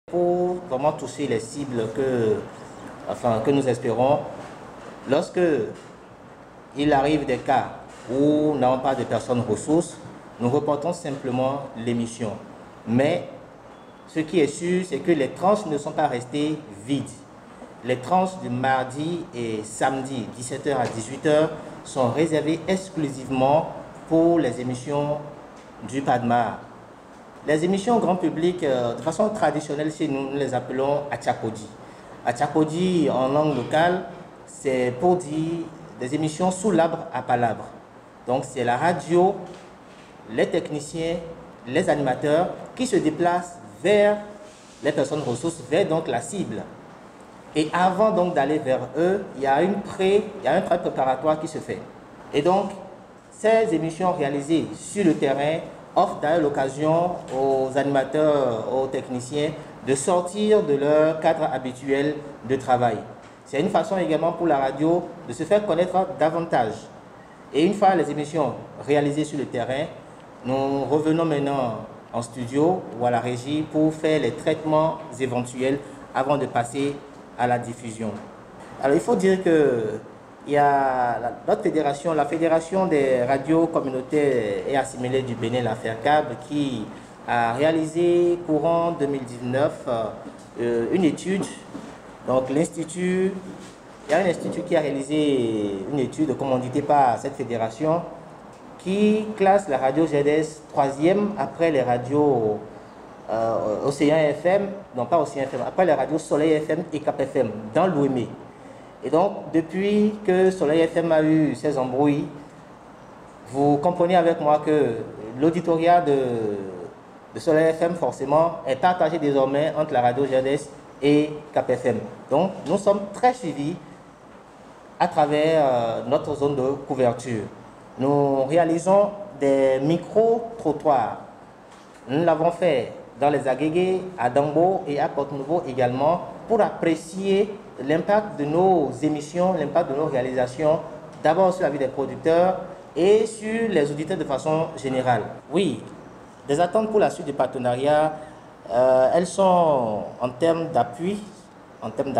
Pour vraiment toucher les cibles que nous espérons, lorsque il arrive des cas où nous n'avons pas de personnes ressources, nous reportons simplement l'émission. Mais ce qui est sûr, c'est que les tranches ne sont pas restées vides. Les tranches du mardi et samedi, 17h à 18h, sont réservées exclusivement pour les émissions du PADMA. Les émissions grand public, de façon traditionnelle chez nous, nous les appelons Achakodi. Achakodi en langue locale, c'est pour dire des émissions sous l'arbre à palabres. Donc c'est la radio, les techniciens, les animateurs qui se déplacent vers les personnes ressources, vers donc la cible. Et avant donc d'aller vers eux, il y a un prêt préparatoire qui se fait. Et donc, ces émissions réalisées sur le terrain offrent d'ailleurs l'occasion aux animateurs, aux techniciens de sortir de leur cadre habituel de travail. C'est une façon également pour la radio de se faire connaître davantage. Et une fois les émissions réalisées sur le terrain, nous revenons maintenant en studio ou à la régie pour faire les traitements éventuels avant de passer à la diffusion. Alors il faut dire que il y a notre fédération, la Fédération des radios communautaires et assimilées du Bénin, la FERCAB, qui a réalisé courant 2019 une étude. Donc l'institut, il y a un institut qui a réalisé une étude commanditée par cette fédération qui classe la radio GDS 3e après les radios Océan FM, non pas Océan FM, après les radios Soleil FM et Cap FM dans l'OME. Et donc, depuis que Soleil FM a eu ses embrouilles, vous comprenez avec moi que l'auditorat de Soleil FM, forcément, est partagé désormais entre la radio GDS et Cap FM. Donc, nous sommes très suivis à travers notre zone de couverture. Nous réalisons des micro-trottoirs. Nous l'avons fait dans les Agégués, à Dambo et à Porte-Nouveau également, pour apprécier l'impact de nos émissions, l'impact de nos réalisations, d'abord sur la vie des producteurs et sur les auditeurs de façon générale. Oui, des attentes pour la suite du partenariat, elles sont en termes d'appui, en termes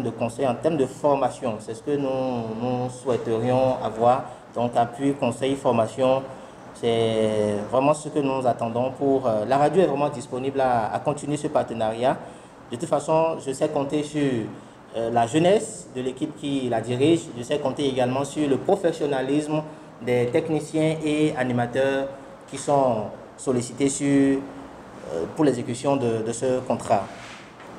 de conseil, en termes de formation. C'est ce que nous souhaiterions avoir. Donc appui, conseil, formation, c'est vraiment ce que nous attendons pour... La radio est vraiment disponible à continuer ce partenariat. De toute façon, je sais compter sur la jeunesse de l'équipe qui la dirige. Je sais compter également sur le professionnalisme des techniciens et animateurs qui sont sollicités pour l'exécution de ce contrat.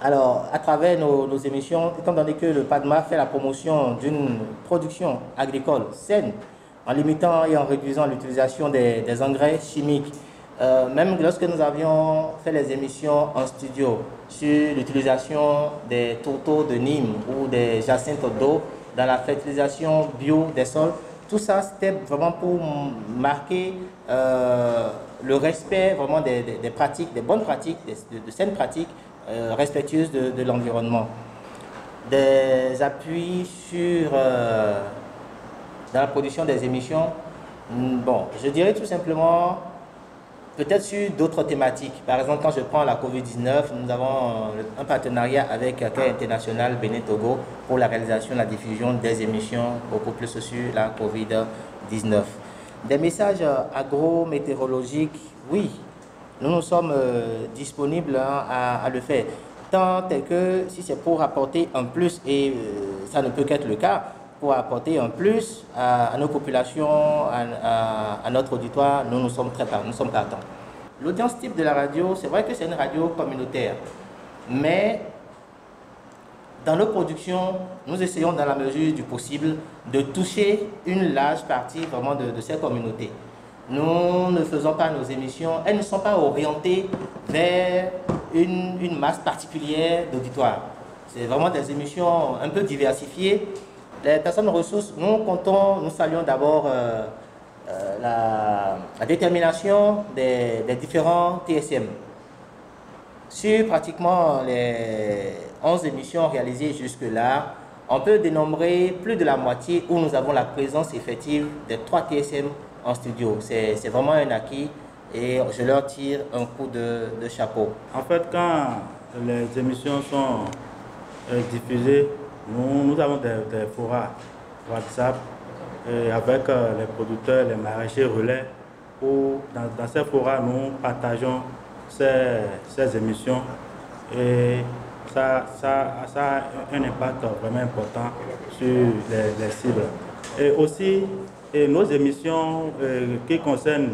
Alors, à travers nos émissions, étant donné que le PADMA fait la promotion d'une production agricole saine, en limitant et en réduisant l'utilisation des engrais chimiques, même lorsque nous avions fait les émissions en studio sur l'utilisation des tourteaux de Nîmes ou des jacinthes d'eau dans la fertilisation bio des sols, tout ça c'était vraiment pour marquer le respect vraiment des pratiques, des bonnes pratiques, de saines pratiques respectueuses de l'environnement. Des appuis dans la production des émissions, bon, je dirais tout simplement peut-être sur d'autres thématiques. Par exemple, quand je prends la Covid-19, nous avons un partenariat avec Care International Bénin-Togo pour la réalisation et la diffusion des émissions beaucoup plus sur la Covid-19. Des messages agrométéorologiques, oui, nous sommes disponibles à le faire. Tant que si c'est pour apporter un plus, et ça ne peut qu'être le cas, pour apporter un plus à nos populations, à notre auditoire, nous sommes partants. L'audience type de la radio, c'est vrai que c'est une radio communautaire, mais dans nos productions, nous essayons dans la mesure du possible de toucher une large partie vraiment de ces communautés. Nous ne faisons pas nos émissions, elles ne sont pas orientées vers une masse particulière d'auditoire. C'est vraiment des émissions un peu diversifiées. Les personnes ressources, nous saluons d'abord la détermination des différents TSM. Sur pratiquement les 11 émissions réalisées jusque-là, on peut dénombrer plus de la moitié où nous avons la présence effective des 3 TSM en studio. C'est vraiment un acquis et je leur tire un coup de chapeau. En fait, quand les émissions sont diffusées, nous avons des forums WhatsApp avec les producteurs, les maraîchers relais, où dans ces forums, nous partageons ces émissions et ça a un impact vraiment important sur les cibles. Et aussi, nos émissions qui concernent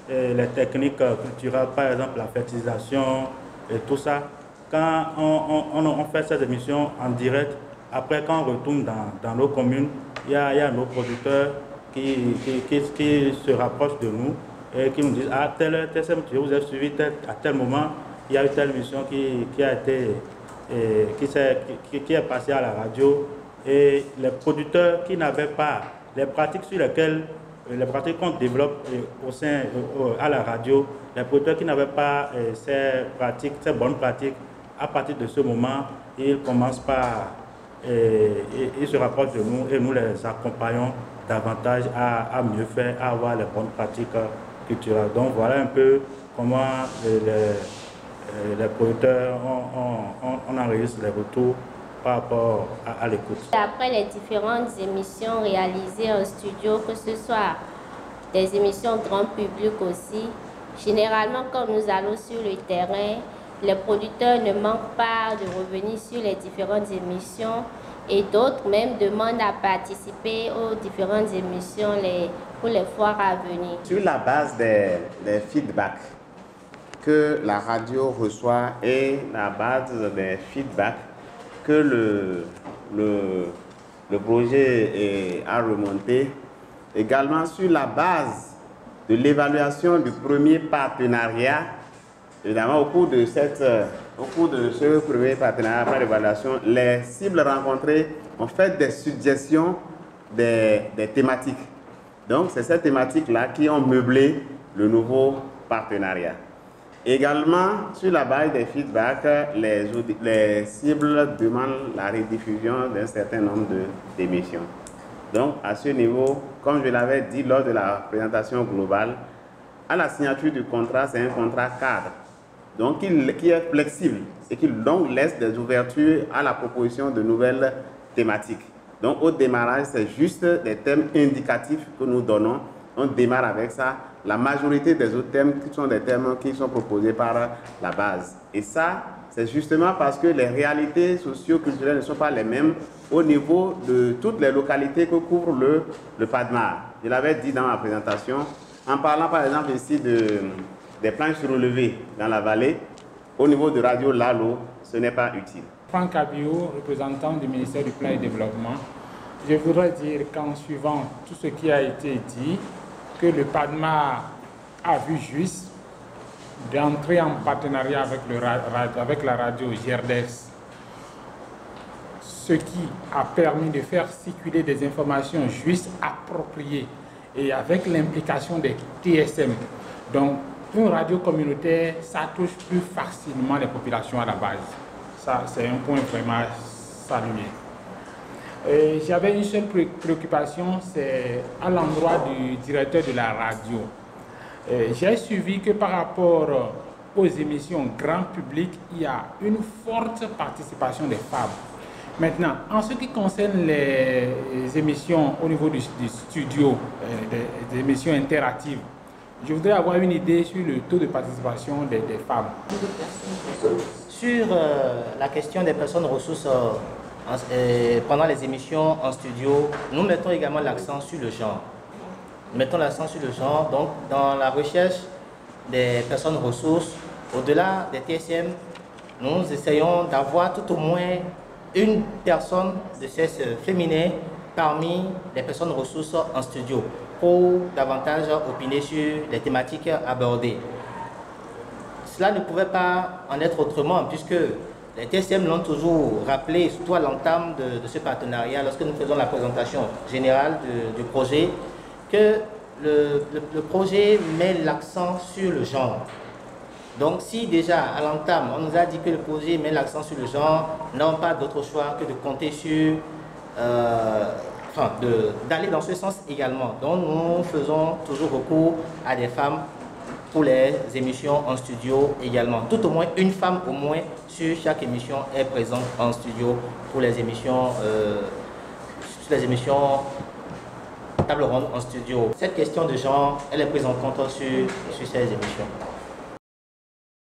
les techniques culturelles, par exemple la fertilisation et tout ça, quand on fait ces émissions en direct, après quand on retourne dans nos communes, il y a nos producteurs qui se rapprochent de nous et qui nous disent « Ah, tel je vous ai suivi à tel moment, il y a eu telle émission qui est passée à la radio » et les producteurs qui n'avaient pas les pratiques sur lesquelles les pratiques qu'on développe à la radio, les producteurs qui n'avaient pas ces bonnes pratiques, à partir de ce moment, ils commencent ils se rapprochent de nous et nous les accompagnons davantage à mieux faire, à avoir les bonnes pratiques culturelles. Donc voilà un peu comment les producteurs on enregistre les retours par rapport à l'écoute. Après les différentes émissions réalisées en studio, que ce soit des émissions grand public aussi, généralement quand nous allons sur le terrain, les producteurs ne manquent pas de revenir sur les différentes émissions et d'autres même demandent à participer aux différentes émissions pour les foires à venir. Sur la base des feedbacks que la radio reçoit et la base des feedbacks que le projet a remonté, également sur la base de l'évaluation du premier partenariat, évidemment au cours de ce premier partenariat par l'évaluation, les cibles rencontrées ont fait des suggestions des thématiques. Donc c'est ces thématiques-là qui ont meublé le nouveau partenariat. Également, sur la base des feedbacks, les cibles demandent la rediffusion d'un certain nombre d'émissions. Donc, à ce niveau, comme je l'avais dit lors de la présentation globale, à la signature du contrat, c'est un contrat cadre, donc qui est flexible et qui donc laisse des ouvertures à la proposition de nouvelles thématiques. Donc, au démarrage, c'est juste des thèmes indicatifs que nous donnons. On démarre avec ça. La majorité des autres thèmes qui sont des thèmes qui sont proposés par la base. Et ça, c'est justement parce que les réalités socio-culturelles ne sont pas les mêmes au niveau de toutes les localités que couvre le PADMAR. Je l'avais dit dans ma présentation, en parlant par exemple ici des planches surélevées dans la vallée, au niveau de Radio Lalo, ce n'est pas utile. Franck Abio, représentant du ministère du Plan et Développement, je voudrais dire qu'en suivant tout ce qui a été dit, que le PADMAR a vu juste d'entrer en partenariat avec la radio GERDES, ce qui a permis de faire circuler des informations justes, appropriées et avec l'implication des TSM. Donc, une radio communautaire, ça touche plus facilement les populations à la base. Ça, c'est un point vraiment salué. J'avais une seule préoccupation, c'est à l'endroit du directeur de la radio. J'ai suivi que par rapport aux émissions grand public, il y a une forte participation des femmes. Maintenant, en ce qui concerne les émissions au niveau du studio, des émissions interactives, je voudrais avoir une idée sur le taux de participation des femmes. Sur la question des personnes ressources pendant les émissions en studio, nous mettons également l'accent sur le genre. Nous mettons l'accent sur le genre, donc dans la recherche des personnes ressources, au-delà des TSM, nous essayons d'avoir tout au moins une personne de sexe féminin parmi les personnes ressources en studio pour davantage opiner sur les thématiques abordées. Cela ne pouvait pas en être autrement puisque les TSM l'ont toujours rappelé, surtout à l'entame de ce partenariat, lorsque nous faisons la présentation générale du projet, que le projet met l'accent sur le genre. Donc si déjà à l'entame, on nous a dit que le projet met l'accent sur le genre, nous n'avons pas d'autre choix que de compter sur, d'aller dans ce sens également. Donc nous faisons toujours recours à des femmes pour les émissions en studio également. Tout au moins une femme au moins sur chaque émission est présente en studio pour les émissions, table ronde en studio. Cette question de genre, elle est prise en compte sur ces émissions.